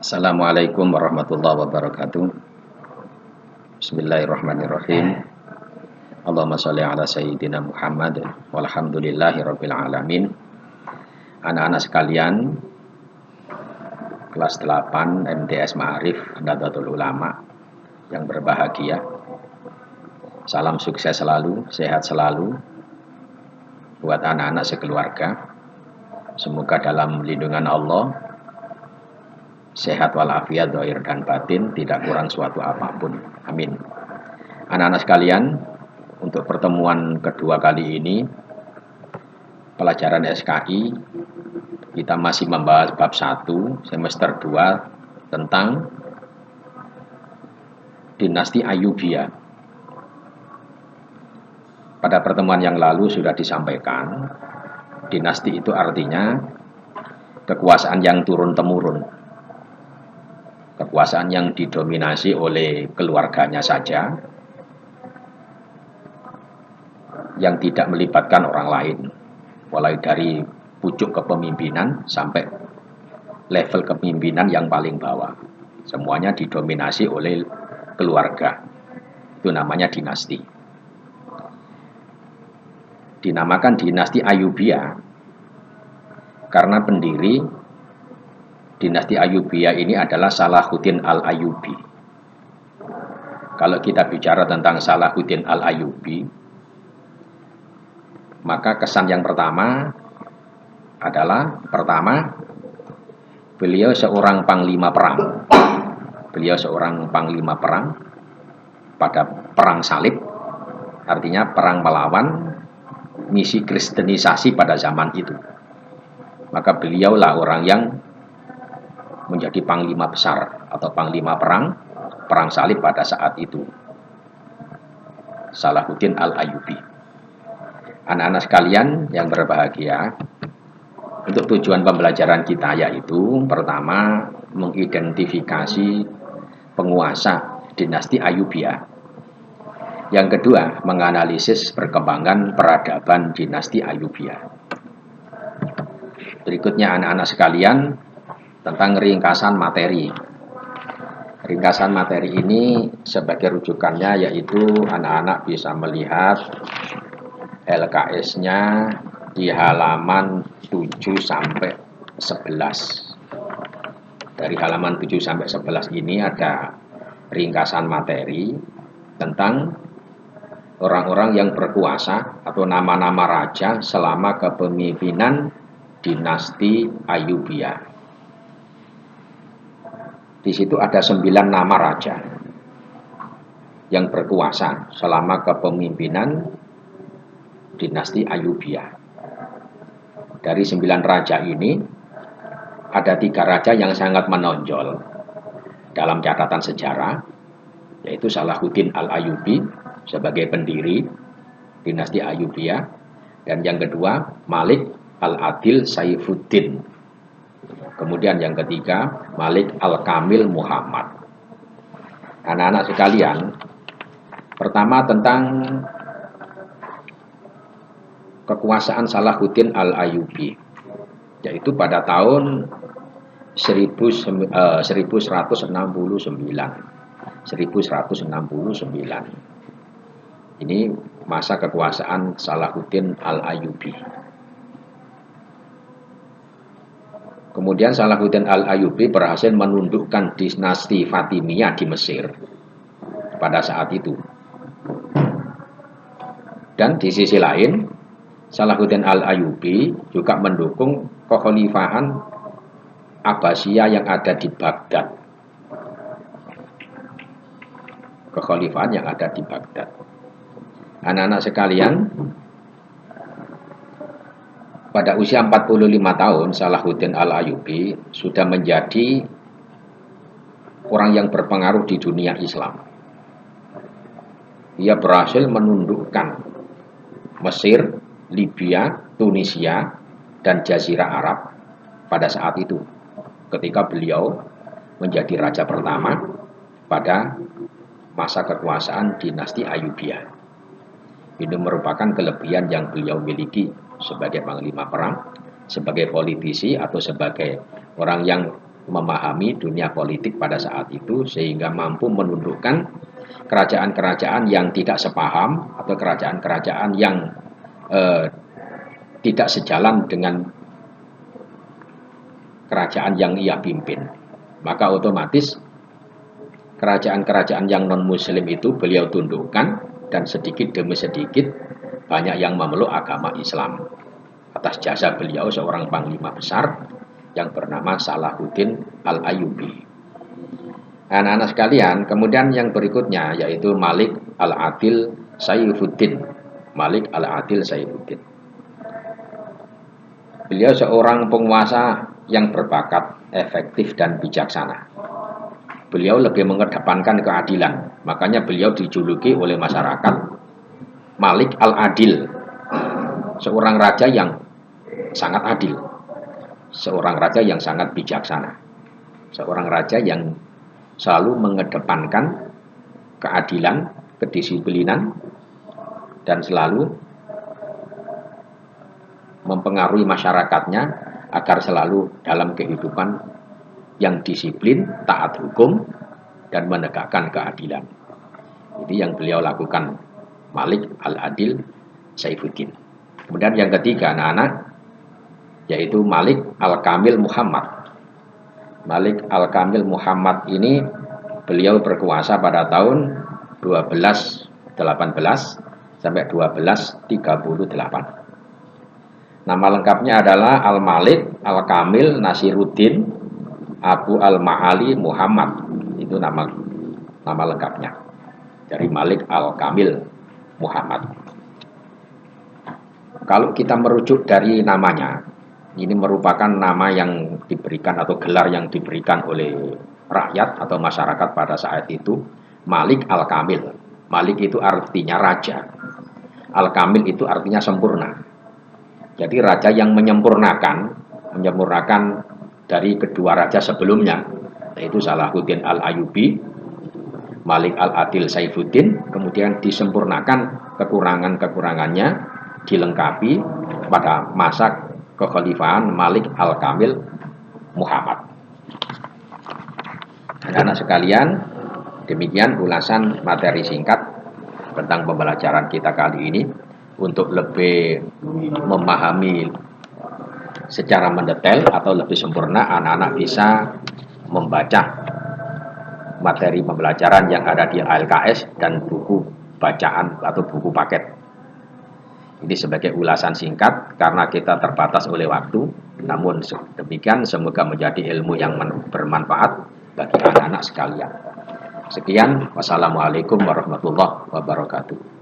Assalamualaikum warahmatullahi wabarakatuh. Bismillahirrahmanirrahim. Allahumma sholli ala sayyidina Muhammad walhamdulillahi rabbil alamin. Anak-anak sekalian, kelas 8 MTS Ma'arif Nahdlatul Ulama yang berbahagia. Salam sukses selalu, sehat selalu buat anak-anak sekeluarga. Semoga dalam lindungan Allah sehat walafiat zahir dan batin, tidak kurang suatu apapun. Amin. Anak-anak sekalian, untuk pertemuan kedua kali ini pelajaran SKI, kita masih membahas bab 1 semester 2 tentang dinasti Ayyubiyah. Pada pertemuan yang lalu sudah disampaikan, dinasti itu artinya kekuasaan yang turun-temurun, kekuasaan yang didominasi oleh keluarganya saja, yang tidak melibatkan orang lain, mulai dari pucuk kepemimpinan sampai level kepemimpinan yang paling bawah. Semuanya didominasi oleh keluarga. Itu namanya dinasti. Dinamakan dinasti Ayyubiyah karena pendiri dinasti Ayyubiyah ini adalah Salahuddin Al-Ayyubi. Kalau kita bicara tentang Salahuddin Al-Ayyubi, maka kesan yang pertama adalah beliau seorang panglima perang. Beliau seorang panglima perang pada perang salib, artinya perang melawan misi kristenisasi pada zaman itu. Maka beliaulah orang yang menjadi panglima besar atau panglima perang salib pada saat itu. Salahuddin Al-Ayyubi. Anak-anak sekalian yang berbahagia, untuk tujuan pembelajaran kita yaitu pertama mengidentifikasi penguasa dinasti Ayyubiyah. Yang kedua, menganalisis perkembangan peradaban dinasti Ayyubiyah. Berikutnya anak-anak sekalian, tentang ringkasan materi. Ringkasan materi ini sebagai rujukannya yaitu anak-anak bisa melihat LKS-nya di halaman 7 sampai 11. Dari halaman 7 sampai 11 ini ada ringkasan materi tentang orang-orang yang berkuasa atau nama-nama raja selama kepemimpinan dinasti Ayyubiyah. Di situ ada 9 nama raja yang berkuasa selama kepemimpinan dinasti Ayyubiyah. Dari 9 raja ini, ada 3 raja yang sangat menonjol dalam catatan sejarah, yaitu Salahuddin Al-Ayyubi sebagai pendiri dinasti Ayyubiyah, dan yang kedua Malik Al-Adil Saifuddin. Kemudian yang ketiga, Malik Al-Kamil Muhammad. Anak-anak sekalian, pertama tentang kekuasaan Salahuddin Al-Ayyubi, yaitu pada tahun 1169. Ini masa kekuasaan Salahuddin Al-Ayyubi. Kemudian Salahuddin Al-Ayyubi berhasil menundukkan dinasti Fatimiyah di Mesir pada saat itu. Dan di sisi lain, Salahuddin Al-Ayyubi juga mendukung kekhalifahan Abbasiyah yang ada di Baghdad. Kekhalifahan yang ada di Baghdad. Anak-anak sekalian, pada usia 45 tahun, Salahuddin Al-Ayyubi sudah menjadi orang yang berpengaruh di dunia Islam. Dia berhasil menundukkan Mesir, Libya, Tunisia, dan Jazirah Arab pada saat itu, ketika beliau menjadi raja pertama pada masa kekuasaan dinasti Ayyubiyah. Ini merupakan kelebihan yang beliau miliki sebagai panglima perang, sebagai politisi atau sebagai orang yang memahami dunia politik pada saat itu sehingga mampu menundukkan kerajaan-kerajaan yang tidak sepaham atau kerajaan-kerajaan yang tidak sejalan dengan kerajaan yang ia pimpin. Maka otomatis kerajaan-kerajaan yang non-muslim itu beliau tundukkan, dan sedikit demi sedikit banyak yang memeluk agama Islam atas jasa beliau seorang panglima besar yang bernama Salahuddin Al-Ayyubi. Anak-anak sekalian, kemudian yang berikutnya yaitu Malik Al-Adil Saifuddin. Malik Al-Adil Saifuddin. Beliau seorang penguasa yang berbakat, efektif dan bijaksana. Beliau lebih mengedepankan keadilan, makanya beliau dijuluki oleh masyarakat Malik Al-Adil, seorang raja yang sangat adil, seorang raja yang sangat bijaksana, seorang raja yang selalu mengedepankan keadilan, kedisiplinan, dan selalu mempengaruhi masyarakatnya agar selalu dalam kehidupan yang disiplin, taat hukum, dan menegakkan keadilan. Ini yang beliau lakukan, Malik Al-Adil Saifuddin. Kemudian yang ketiga, anak-anak, yaitu Malik Al-Kamil Muhammad. Malik Al-Kamil Muhammad ini beliau berkuasa pada tahun 1218 sampai 1238. Nama lengkapnya adalah Al-Malik Al-Kamil Nasiruddin Abu Al-Ma'ali Muhammad. Itu nama lengkapnya dari Malik Al-Kamil Muhammad. Kalau kita merujuk dari namanya, ini merupakan nama yang diberikan atau gelar yang diberikan oleh rakyat atau masyarakat pada saat itu, Malik Al-Kamil. Malik itu artinya raja, Al-Kamil itu artinya sempurna. Jadi raja yang menyempurnakan dari kedua raja sebelumnya, yaitu Salahuddin Al-Ayyubi, Malik Al-Adil Saifuddin, kemudian disempurnakan kekurangan-kekurangannya, dilengkapi pada masa kekhalifahan Malik Al-Kamil Muhammad. Anak-anak sekalian, demikian ulasan materi singkat tentang pembelajaran kita kali ini. Untuk lebih memahami secara mendetail atau lebih sempurna, anak-anak bisa membaca materi pembelajaran yang ada di ALKS dan buku bacaan atau buku paket. Ini sebagai ulasan singkat karena kita terbatas oleh waktu. Namun demikian, semoga menjadi ilmu yang bermanfaat bagi anak-anak sekalian. Sekian, wassalamualaikum warahmatullahi wabarakatuh.